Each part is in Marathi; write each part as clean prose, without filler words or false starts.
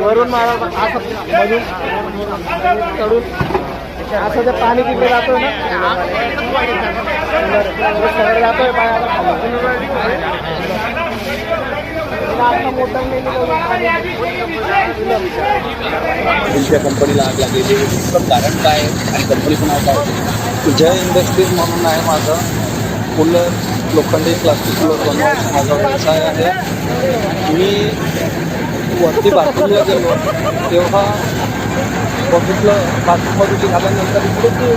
वरून मारा चढून असं जर पाणी तिकडे जातो ना सरळ जातोय तुमच्या कंपनीला आग लागलेली कारण काय आणि कंपनीचं नाव काय? जय इंडस्ट्रीज म्हणून आहे माझं. कूलर लोखंडी प्लास्टिक कूलर बनवायचा माझा व्यवसाय आहे. मी वरती बाथरूमला गेलो तेव्हा बघितलं, बाथरूममधून निघाल्यानंतर इकडे की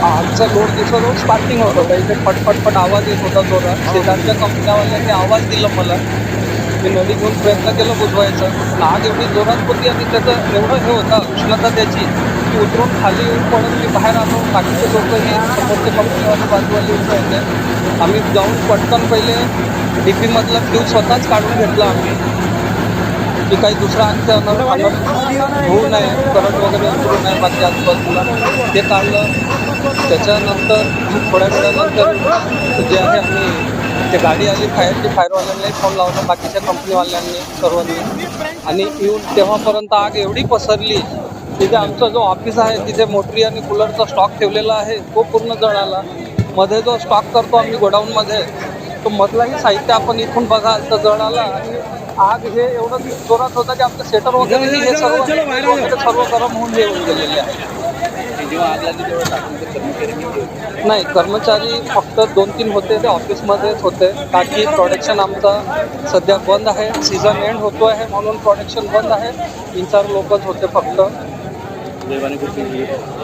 आगचा लोड दिसत स्पार्किंग होत होता. इथे फटफटफट आवाज येत होता जोरात. शेजारच्या कंपन्यावाल्याने आवाज दिला मला. मी नदी घेऊन प्रयत्न केला बुजवायचा. आग एवढी जोरात होती आणि त्याचं एवढं हे होता उष्णता त्याची की उतरून खाली येऊन पडून मी बाहेर आलो. बाकीचे लोकही समोरचे कंपनीवाले बाजूवाले येऊन होते. आम्ही जाऊन पटकन पहिले डीपीमधला फ्यूज स्वतःच काढून घेतला आम्ही की काही दुसरा आणखी होऊ नये, करंट वगैरे उतरू नये बाकी आजूबाजूला. ते काढलं. त्याच्यानंतर थोड्या वेळानंतर जे आहे आम्ही ते गाडी आली फायरवाल्यांनाही फोन लावला, बाकीच्या कंपनीवाल्यांनी सर्वांनी. आणि येऊन तेव्हापर्यंत आग एवढी पसरली तिथे आमचा जो ऑफिस आहे तिथे मोटरी आणि कूलरचा स्टॉक ठेवलेला आहे तो पूर्ण जळाला. मध्ये जो स्टॉक करतो आम्ही गोडाऊनमध्ये तो मधलाही साहित्य आपण इथून बघाल तर जळाला. आणि आग हे एवढं जोरात होतं की आपलं सेटर वगैरे हे सर्व गरम होऊन येऊन गेलेले आहे. जेव्हा आग लागली तेव्हा टाकून कर्मचारी नाही, कर्मचारी फक्त 2-3 होते. ते ऑफिसमध्येच होते. बाकी प्रोडक्शन आमचा सध्या बंद आहे. सीझन एंड होतो आहे म्हणून प्रोडक्शन बंद आहे. 3-4 लोकच होते फक्त.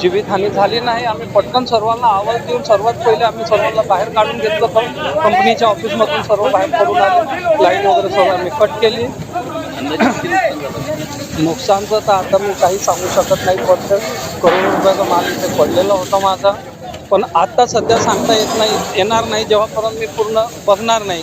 जीवितहानी झाली नाही. आम्ही पटकन सर्वांना आवाज देऊन सर्वात पहिले आम्ही सर्वांना बाहेर काढून घेतलं. कंपनीच्या ऑफिसमधून सर्व बाहेर पडून आले. लाईट वगैरे सर्व आम्ही कट केली. नुकसानचं तर आता मी काही सांगू शकत नाही. फक्त करोड रुपयाचा माल इथे पडलेला होता माझा. पण आता सध्या सांगता येणार नाही जेव्हापर्यंत मी पूर्ण बघणार नाही.